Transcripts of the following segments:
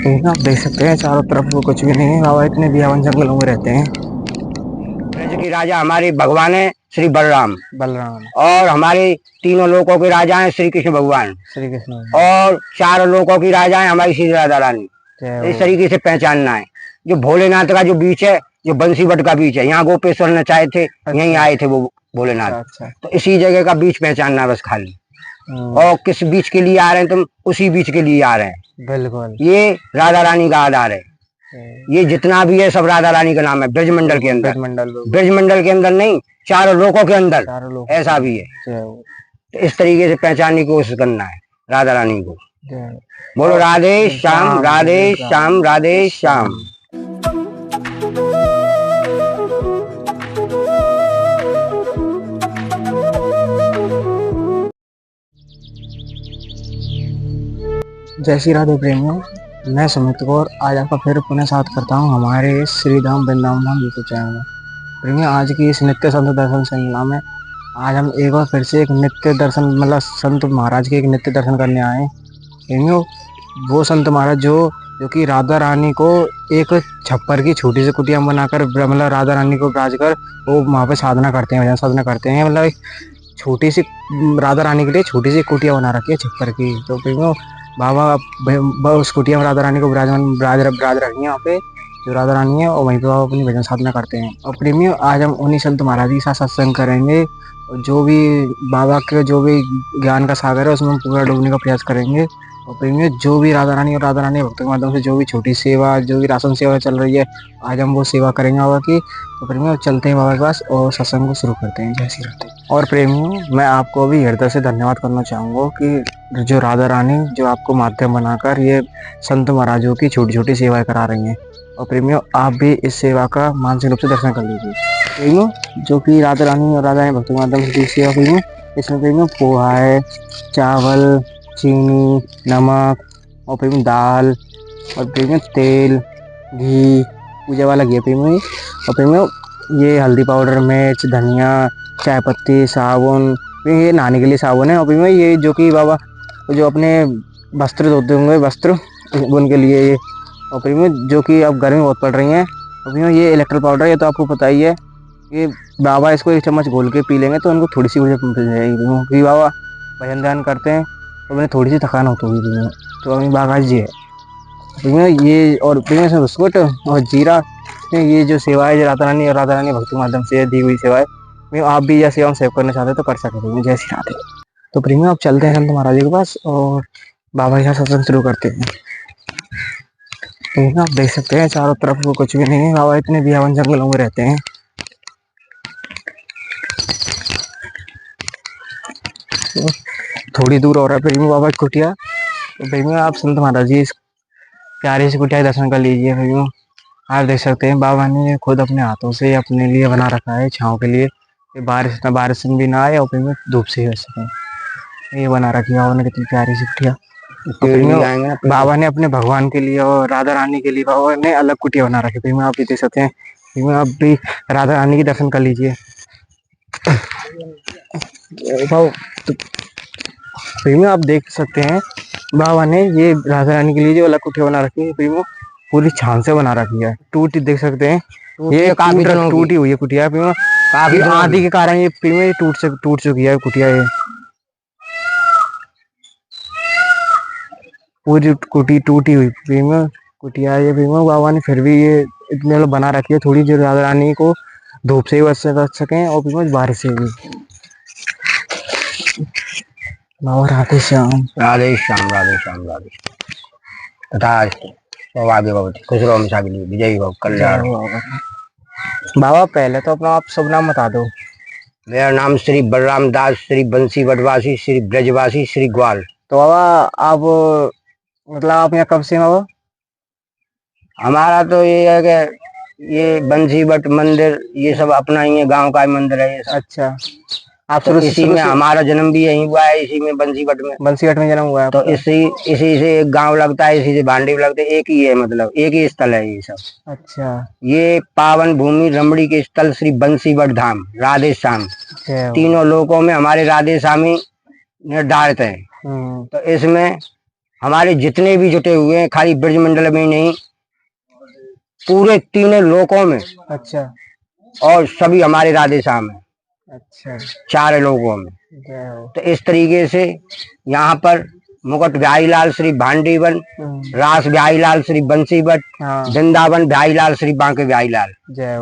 तो आप देख सकते हैं चारों तरफ वो कुछ भी नहीं है। बाबा इतने बियावन जंगलों में रहते हैं। ब्रज के राजा हमारे भगवान है श्री बलराम, बलराम, और हमारे तीनों लोकों के राजा हैं श्री कृष्ण भगवान, श्री कृष्ण, और चारों लोकों की राजा है हमारी श्री राधा रानी। जय इस हो। तरीके से पहचानना है। जो भोलेनाथ का जो बीच है, जो बंसीवट का बीच है, यहाँ गोपेश्वर नचाए थे, यहीं आए थे वो भोलेनाथ। अच्छा। तो इसी जगह का बीच पहचानना है बस खाली। और किस बीच के लिए आ रहे हैं तुम, उसी बीच के लिए आ रहे हैं। बिल्कुल। ये राधा रानी का आधार है। ये जितना भी है सब राधा रानी का नाम है ब्रजमंडल के अंदर। ब्रजमंडल के अंदर नहीं, चारों लोकों के अंदर ऐसा भी है। तो इस तरीके से पहचानने की कोशिश करना है राधा रानी को। बोलो राधे श्याम, राधे श्याम, राधे श्याम। जय श्री राधे प्रेमियों, मैं सुमित कौर आज आपका फिर पुनः साथ करता हूँ हमारे श्री धाम वृंदावन धाम यूट्यूब चैनल में। प्रेमियों, आज की इस नित्य संत दर्शन श्रृंखला में आज हम एक बार फिर से एक नित्य दर्शन मतलब संत महाराज के एक नित्य दर्शन करने आए हैं। प्रेमियों, वो संत महाराज जो कि राधा रानी को एक छप्पर की छोटी सी कुटिया बनाकर मतलब राधा रानी को ब्राज कर वो वहाँ पे साधना करते हैं, भजन साधना करते हैं। मतलब छोटी सी राधा रानी के लिए छोटी सी कुटिया बना रखी है छप्पर की। तो प्रेमियों, बाबा उस कुटिया में राधा रानी को ब्राज रखी है यहाँ पे जो राधा रानी है, और वहीं पे बाबा अपनी भजन साधना करते हैं। और प्रेमियों, आज हम उन्हीं संत महाराज के साथ सत्संग करेंगे। जो भी बाबा के जो भी ज्ञान का सागर है उसमें हम पूरा डूबने का प्रयास करेंगे। और प्रेमियों, जो भी राधा रानी और राधा रानी भक्तों के माध्यम से जो भी छोटी सेवा, जो भी राशन सेवा चल रही है, आज हम वो सेवा करेंगे बाबा की। तो प्रेमियों, चलते हैं बाबा के पास और सत्संग को शुरू करते हैं। जय श्री राधे। और प्रेमियों, मैं आपको अभी हृदय से धन्यवाद करना चाहूँगा कि जो राधा रानी जो आपको माध्यम बनाकर ये संत महाराजों की छोटी छोटी सेवाएं करा रही हैं। और प्रेमियों, आप भी इस सेवा का मानसिक रूप से दर्शन कर लीजिए। प्रेमियों, जो कि राधा रानी और राधा रानी भक्तों के माध्यम से सेवा प्रेमियों, इसमें प्रेमियों पोहा है, चावल, चीनी, नमक, और प्रेमियों दाल, और प्रेमियों तेल, घी, पूजा वाला घी प्रेमियों। और प्रेमियों, ये हल्दी पाउडर, मिर्च, धनिया, चाय पत्ती, साबुन, ये नहाने के लिए साबुन है। और प्रेमियों, ये जो कि बाबा जो अपने वस्त्र धोते होंगे, वस्त्र उनके लिए ये। और प्रेमियों, जो कि अब गर्मी बहुत पड़ रही है, और प्रेमियों ये इलेक्ट्रल पाउडर, ये तो आपको पता ही है। ये बाबा इसको एक चम्मच घोल के पी लेंगे तो उनको थोड़ी सी ऊर्जा मिल जाएगी, क्योंकि बाबा भजन ध्यान करते हैं तो उन्हें थोड़ी सी थकान होती होगी। तो अभी बाबा जी है प्रेमियों ये। और प्रेमियों से बिस्कुट और जीरा, ये जो सेवा है राधा रानी और राधा रानी भक्ति के माध्यम से दी हुई सेवा है। आप भी यह सेवा सेव करना चाहते हैं तो कर सकते हैं। जय श्री राधे। तो प्रेमियों, आप चलते हैं संत महाराज के पास और बाबा के साथ सत्संग शुरू करते हैं। तो आप देख सकते हैं चारों तरफ वो कुछ भी नहीं है। बाबा इतने बियावन जंगलों में रहते हैं। तो थोड़ी दूर हो रहा है प्रेमियों बाबा की कुटिया। तो प्रेमियों, आप संत महाराज जी इस प्यारी सी कुटिया दर्शन कर लीजिए। प्रेमियों, आप देख सकते हैं बाबा ने खुद अपने हाथों से अपने लिए बना रखा है छाँव के लिए, बारिश भी ना आए और प्रेमियों धूप से बच सके। ये बना रखी है बाबा ने, कितनी प्यारी सी कुटिया। बाबा ने अपने भगवान के लिए और राधा रानी के लिए बाबा ने अलग कुटिया बना रखी है। आप भी देख सकते हैं, आप भी राधा रानी के दर्शन कर लीजिए। प्रेमियों, आप देख सकते हैं बाबा ने ये राधा रानी के लिए जो अलग कुटिया बना रखी है प्रेमियों, पूरी छान से बना रखी है। टूटी देख सकते हैं, ये काफी टूटी हुई है कुटिया प्रेमियों, काफी आंधी के कारण ये प्रेमियों टूट चुकी है कुटिया। ये पूरी कुटी टूटी हुई प्रेमियों कुटिया ये प्रेमियों। बाबा ने फिर भी ये इतने बना रखी है थोड़ी, जो राधा रानी को धूप से ही बच सके और प्रेमियों बारिश से भी। बाबा राधे श्याम, राधे श्याम, राधे श्याम, राधे श्याम। तथा सौभाग्य भवती, खुश रहो हमेशा के लिए, विजयी भव, कल्याण। बाबा पहले तो अपना आप शुभ नाम बता दो। मेरा नाम श्री बलराम दास, श्री बंसी वटवासी, श्री ब्रजवासी, श्री ग्वाल। तो बाबा आप मतलब आप यहाँ कब से बाबा? हमारा तो ये है कि ये बंसी वट मंदिर ये सब अपना ही है, गांव का मंदिर है ये सब। अच्छा, आप तो इसी में हमारा जन्म भी यहीं हुआ है, इसी में बंसीवट में जन्म हुआ है। तो इसी से एक गांव लगता है, इसी से भांडी लगते, एक ही है, मतलब एक ही स्थल है ये सब। अच्छा, ये पावन भूमि रमणी के स्थल श्री बंसीवट धाम राधे श्याम, तीनों लोकों में हमारे राधे स्वामी निर्धारित है। तो इसमें हमारे जितने भी जुटे हुए हैं, खाली ब्रजमंडल में ही नहीं, पूरे तीनों लोकों में। अच्छा। और सभी हमारे राधे श्याम है। अच्छा। चार लोगों में। तो इस तरीके से यहाँ पर मुकुट बिहारी लाल श्री भांडीवन, रास बिहारी लाल श्री बंसी भट्ट, वृंदावन बिहारी लाल श्री बांके बिहारी लाल।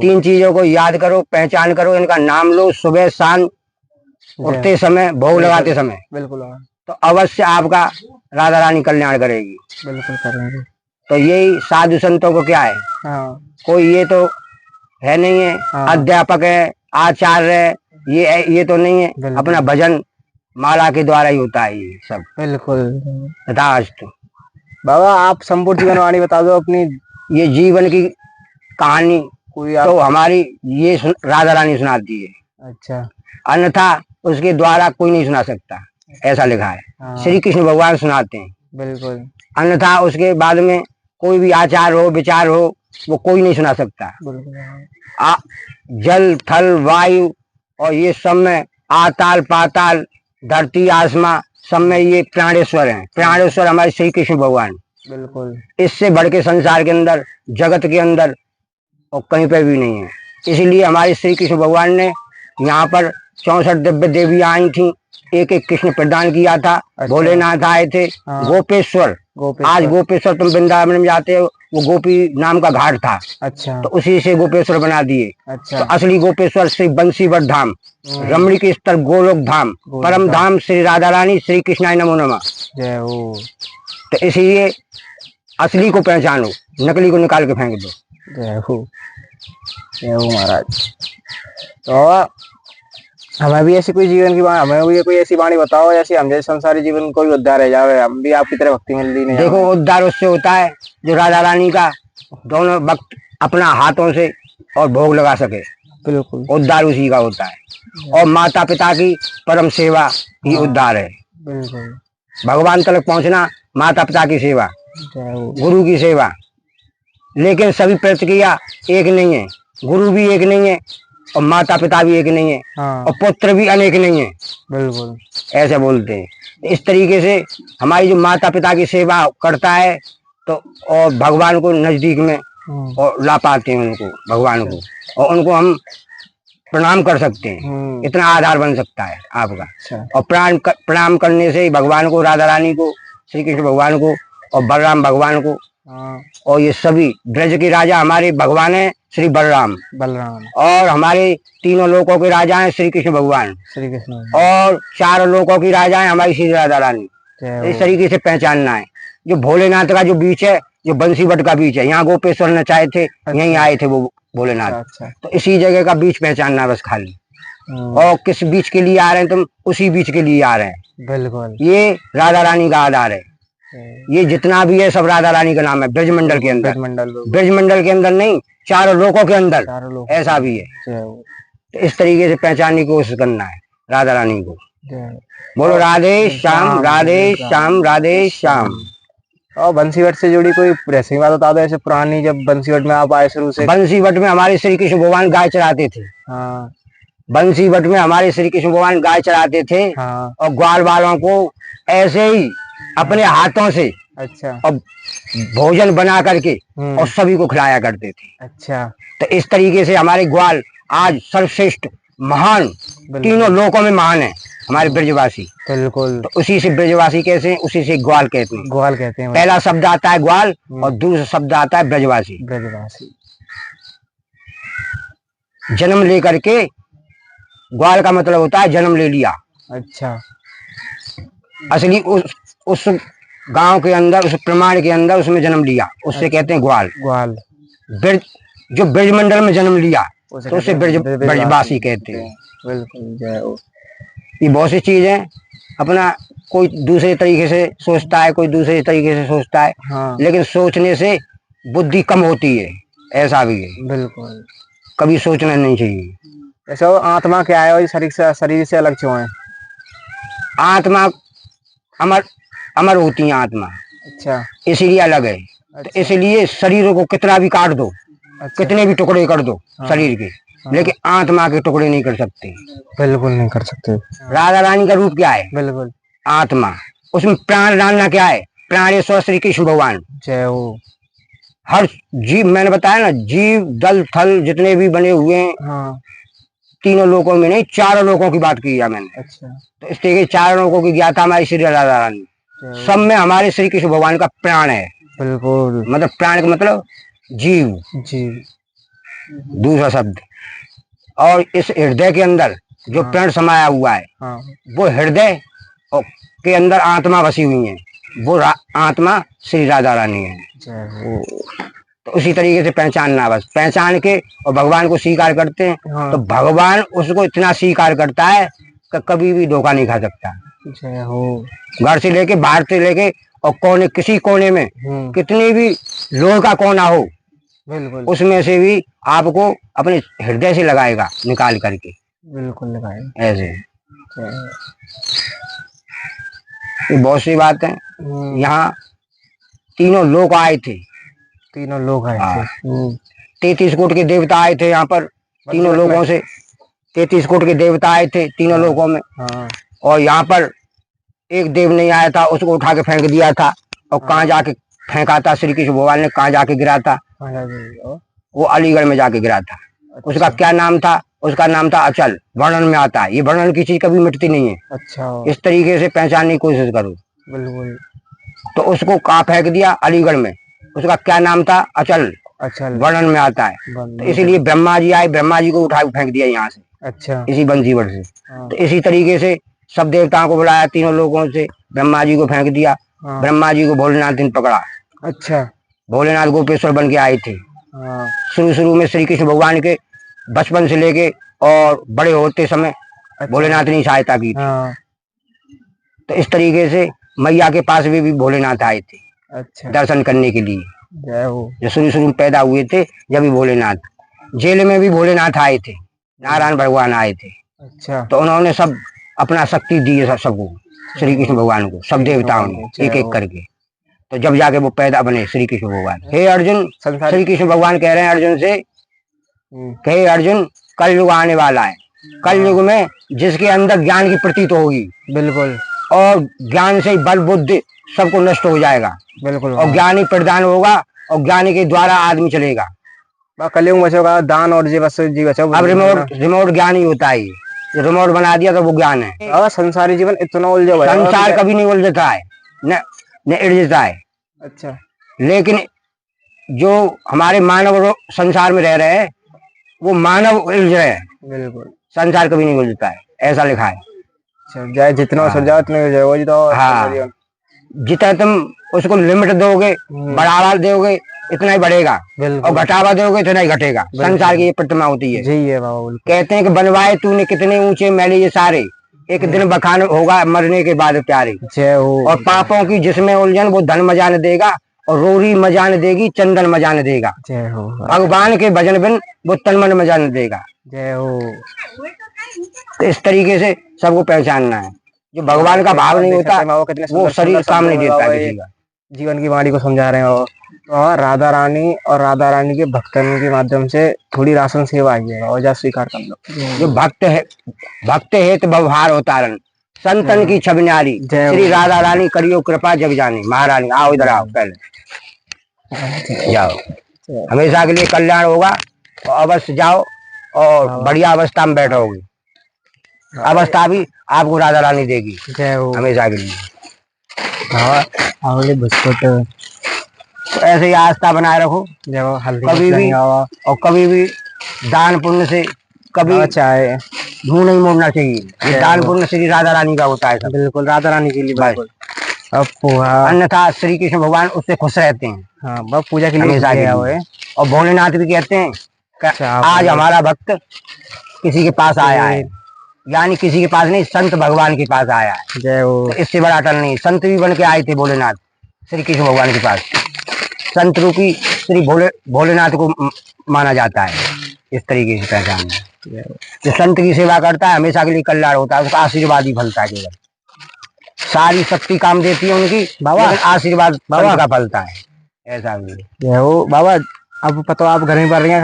तीन चीजों को याद करो, पहचान करो, इनका नाम लो, सुबह शाम उठते समय, भोग लगाते समय। बिल्कुल। तो अवश्य आपका राधा रानी कल्याण करेगी। बिल्कुल करेंगे। तो यही साधु संतों को क्या है, कोई ये तो है नहीं है, अध्यापक है, आचार्य है, ये तो नहीं है, अपना भजन माला के द्वारा ही होता है ये सब। बिल्कुल। तथास्तु। बाबा आप संपूर्ण जीवन वाणी बता दो अपनी, ये जीवन की कहानी कोई तो हमारी ये राधा रानी सुनाती है। अच्छा। अन्यथा उसके द्वारा कोई नहीं सुना सकता, ऐसा लिखा है। श्री कृष्ण भगवान सुनाते हैं। बिल्कुल। अन्यथा उसके बाद में कोई भी आचार हो, विचार हो, वो कोई नहीं सुना सकता। जल थल वायु और ये सब में, आताल पाताल धरती आसमां सब में ये प्राणेश्वर हैं। प्राणेश्वर हमारे श्री कृष्ण भगवान। बिल्कुल। इससे बढ़ के संसार के अंदर, जगत के अंदर और कहीं पे भी नहीं है। इसीलिए हमारे श्री कृष्ण भगवान ने यहाँ पर 64 दिव्य देवियां आई थी, एक एक कृष्ण प्रदान किया था। अच्छा। भोलेनाथ आए थे। गोपेश्वर। आज गोपेश्वर तुम वृंदावन में जाते हो, वो गोपी नाम का घाट था। अच्छा। तो उसी से गोपेश्वर बना दिए। अच्छा। तो असली गोपेश्वर श्री बंसीवर धाम, रमणी के स्तर गोलोक धाम, परम धाम श्री राधा रानी श्री कृष्णाय नमो नमः। जय हो। तो इसीलिए असली को पहचानो, नकली को निकाल के फेंक दो। जय हो। जय हो महाराज। तो हमें भी ऐसी कोई जीवन की बात, हमें भी कोई ऐसी वाणी बताओ जैसे हम जैसे संसारी जीवन कोई उद्धार रह जावे, हम भी आपकी तरह भक्ति मिल रही नहीं। देखो उद्धार उससे होता है जो राधा रानी का दोनों वक्त अपना हाथों से और भोग लगा सके। बिल्कुल। उद्धार उसी का होता है। और माता पिता की परम सेवा ही उद्धार है। बिल्कुल। भगवान तक पहुंचना, माता पिता की सेवा, गुरु की सेवा। लेकिन सभी प्रतिक्रिया एक नहीं है, गुरु भी एक नहीं है और माता पिता भी एक नहीं है। और पुत्र भी अनेक नहीं है। बिल्कुल। ऐसे बोलते हैं। इस तरीके से हमारी जो माता पिता की सेवा करता है तो और भगवान को नजदीक में और ला पाते हैं उनको, भगवान को, और उनको हम प्रणाम कर सकते हैं। इतना आधार बन सकता है आपका। अच्छा। और प्रणाम करने से भगवान को, राधा रानी को, श्री कृष्ण भगवान को और बलराम भगवान को, और ये सभी ब्रज के राजा हमारे भगवान है श्री बलराम। और हमारे तीनों लोकों के राजा हैं श्री कृष्ण भगवान, श्री कृष्ण। और चार लोकों की राजा है हमारी श्री राधा रानी। इस तरीके से पहचानना है। जो भोलेनाथ का जो बीच है, जो बंसी भट्ट का बीच है, यहाँ गोपेश्वर नचाए थे। अच्छा। यहीं आए थे वो भोलेनाथ। अच्छा। तो इसी जगह का बीच पहचानना बस खाली। और किस बीच के लिए आ रहे हैं तुम, उसी बीच के लिए आ रहे हैं। बिल्कुल। ये राधा रानी का आधार है। ये जितना भी है सब राधा रानी का नाम है। ब्रजमंडल के अंदर, ब्रजमंडल के अंदर नहीं, चारों लोकों के अंदर ऐसा भी है। तो इस तरीके से पहचानने की कोशिश करना है राधा रानी को। बोलो राधे श्याम, राधे श्याम, राधे श्याम। और बंसीवट से जुड़ी कोई रेसिपी बात बता दो ऐसे पुरानी, जब बंसीवट में आप आए शुरू से। बंसीवट में हमारे श्री कृष्ण भगवान गाय चराते थे। हाँ। बंसीवट में हमारे श्री कृष्ण भगवान गाय चराते थे। हाँ। और ग्वाल वालों को ऐसे ही अपने हाथों से, अच्छा, और भोजन बना करके और सभी को खिलाया करते थे। अच्छा। तो इस तरीके से हमारे ग्वाल आज सर्वश्रेष्ठ महान, तीनों लोकों में महान है हमारे ब्रजवासी। बिल्कुल। तो उसी से ब्रजवासी कैसे हैं, उसी से ग्वाल कहते हैं। ग्वाल कहते हैं। पहला शब्द आता है ग्वाल और दूसरा शब्द आता है ब्रजवासी। ब्रजवासी। जन्म लेकर के, ग्वाल का मतलब होता है जन्म ले लिया। अच्छा। असली उस गांव के अंदर, उस प्रमाण के अंदर उसमें जन्म लिया, उससे कहते हैं ग्वाल। ग्वाल। जो ब्रजमंडल में जन्म लिया तो उसे ब्रजवासी कहते हैं। बिल्कुल। ये बहुत सी चीज है। अपना कोई दूसरे तरीके से सोचता है, कोई दूसरे तरीके से सोचता है। हाँ। लेकिन सोचने से बुद्धि कम होती है, ऐसा भी है। बिल्कुल। कभी सोचना नहीं चाहिए। ऐसा आत्मा क्या है, शरीर से अलग क्यों है? आत्मा अमर होती है आत्मा। अच्छा। इसीलिए अलग है। अच्छा। तो इसलिए शरीर को कितना भी काट दो, अच्छा, कितने भी टुकड़े कर दो। हाँ। शरीर के। हाँ। लेकिन आत्मा के टुकड़े नहीं कर सकते। बिल्कुल नहीं कर सकते। राधा रानी का रूप क्या है? बिल्कुल। आत्मा। उसमें प्राण डालना क्या है? प्राणेश्वर श्री कृष्ण भगवान। जय हो। हर जीव, मैंने बताया ना, जीव दल थल जितने भी बने हुए हैं, हाँ। तीनों लोकों में नहीं, चारों लोकों की बात की है मैंने। अच्छा। तो इस तरीके चारों लोकों की ज्ञाता हमारी श्री राधा रानी, सब में हमारे श्री कृष्ण भगवान का प्राण है। बिल्कुल। मतलब प्राण का मतलब जीव, जीव दूसरा शब्द। और इस हृदय के अंदर जो प्राण समाया हुआ है, वो हृदय के अंदर आत्मा बसी हुई है, वो आत्मा श्री राधा रानी है। तो उसी तरीके से पहचानना, बस पहचान के और भगवान को स्वीकार करते हैं। तो भगवान उसको इतना स्वीकार करता है कि कभी भी धोखा नहीं खा सकता। जय हो। घर से लेके, बाहर से लेके, और कोने, किसी कोने में कितनी भी लोह का कोना हो, बिल्कुल, उसमें से भी आपको अपने हृदय से लगाएगा निकाल करके। बिल्कुल लगाएगा ऐसे ये बहुत सी बात है। यहाँ तीनों लोग आए थे, तीनों लोग आए थे। 33 कोट के देवता आए थे यहाँ पर, तीनों लोगों से 33 कोट के देवता आए थे तीनों लोगों में। और यहाँ पर एक देव नहीं आया था, उसको उठा के फेंक दिया था। और कहाँ जाके फेंका था श्री कृष्ण भगवान ने, कहाँ जाके गिरा था? वो अलीगढ़ में जाके गिरा था। उसका क्या नाम था? उसका नाम था अचल। वर्णन में आता है, ये वर्णन की चीज कभी मिटती नहीं है। अच्छा। इस तरीके से पहचानने की कोशिश करो। बिल्कुल। तो उसको कहाँ फेंक दिया? अलीगढ़ में। उसका क्या नाम था? अचल। अचल वर्णन में आता है। तो इसीलिए ब्रह्मा जी आए, ब्रह्मा जी को उठा के फेंक दिया यहाँ से। अच्छा। इसी बंसीवर से। तो इसी तरीके से सब देवताओं को बुलाया, तीनों लोगों से ब्रह्मा जी को फेंक दिया। ब्रह्मा जी को भोलेनाथ ने पकड़ा। अच्छा। भोलेनाथ गोपेश्वर बन के आए थे। शुरू में श्री कृष्ण भगवान के बचपन से लेके और बड़े होते समय भोलेनाथ ने सहायता की थी। तो इस तरीके से मैया के पास भी भोलेनाथ आए थे। अच्छा। दर्शन करने के लिए। जो शुरू में पैदा हुए थे, जब भी भोलेनाथ, जेल में भी भोलेनाथ आए थे, नारायण भगवान आए थे। अच्छा। तो उन्होंने सब अपना शक्ति दी है सबको, श्री कृष्ण भगवान को, सब देवताओं ने एक एक करके। तो जब जाके वो पैदा बने श्री कृष्ण भगवान। हे अर्जुन, श्री कृष्ण भगवान कह रहे हैं अर्जुन से, हे अर्जुन, कल युग आने वाला है। कल युग में जिसके अंदर ज्ञान की प्रतीत होगी, बिल्कुल, और ज्ञान से बल बुद्धि सबको नष्ट हो जाएगा, बिल्कुल, और ज्ञानी प्रदान होगा, और ज्ञानी के द्वारा आदमी चलेगा। कलयुग बचेगा दान और जी बचो। अब रिमोट ज्ञान ही होता है, रिमोट बना दिया तो वो ज्ञान है। संसारी जीवन इतना उलझा हुआ है, संसार कभी नहीं उलझता है, न इलझता है। अच्छा। लेकिन जो हमारे मानव संसार में रह रहे हैं, वो मानव उलझ रहे हैं। बिल्कुल। संसार कभी नहीं उलझता है, ऐसा लिखा है। चाहे जितना सुलझाओ उतना। हाँ, जितना तुम उसको लिमिट दोगे, बढ़ावा दोगे, इतना ही बढ़ेगा, और घटावा दोगे इतना ही घटेगा। संसार की ये प्रतिमा होती है। जी है बाबा। कहते हैं कि बनवाए तूने कितने ऊंचे मैले ये सारे, एक दिन बखान होगा मरने के बाद प्यारे। और पापों की जिसमें उलझन, वो धन मजा न देगा, और रोरी मजा न देगी, चंदन मजा न देगा। जय हो। भगवान के भजन बिन वो तन मन मजा न देगा। जय हो। तो इस तरीके से सबको पहचानना है। जो भगवान का भाव नहीं होता, वो शरीर काम नहीं देता किसी का। जीवन की वाणी को समझा रहे हो। और राधा रानी के भक्तन के माध्यम से थोड़ी राशन सेवा आई है, और जा स्वीकार कर लो। जो भक्त है तो व्यवहार उतारण, संतन की छवि न्यारी, श्री राधा रानी करियो कृपा जग जानी। महारानी आओ, इधर आओ, पहले जाओ, हमेशा के लिए कल्याण होगा। तो अवश्य जाओ और बढ़िया अवस्था में बैठोगे, अवस्था भी आपको राधा रानी देगी हमेशा के लिए। बिस्कुट ऐसे ही आस्था बनाए रखो, कभी भी, और कभी भी दान पुण्य से कभी चाहे मुंह नहीं मोड़ना चाहिए। ये दान पुण्य श्री राधा रानी का होता है सब। बिल्कुल, राधा रानी के लिए। अन्यथा श्री कृष्ण भगवान उससे खुश रहते हैं। हाँ, पूजा के लिए और भोलेनाथ भी कहते हैं आज हमारा भक्त किसी के पास आया है, यानी किसी के पास नहीं, संत भगवान के पास आया है। जय हो। तो इससे बड़ा अटल नहीं, संत भी बन के आए थे भोलेनाथ श्री कृष्ण भगवान के पास। संत रूपी श्री भोलेनाथ को माना जाता है। इस तरीके से पहचान है। जो संत की सेवा करता है हमेशा के लिए कल्याण होता है, उसका आशीर्वाद ही फलता है। केवल सारी शक्ति काम देती है उनकी बाबा, आशीर्वाद संत का फलता है। ऐसा भी है बाबा। अब पता आप घर में पड़ रही हैं,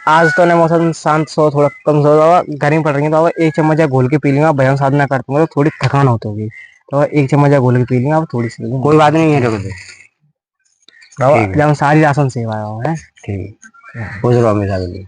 आज तो नहीं, मौसम शांत सो, थोड़ा कम सो बाबा, घर में पड़ रही है तो बाबा एक चम्मच घोल के पी लूंगा, भजन साधना करते तो थोड़ी थकान होती होगी। तो एक चम्मच घोल के पी लेंगे, आप थोड़ी सी कोई बात नहीं है, रख दो। बाबा जब हम सारी राशन सेवा है। ठीक, खुश रहो हमेशा के लिए।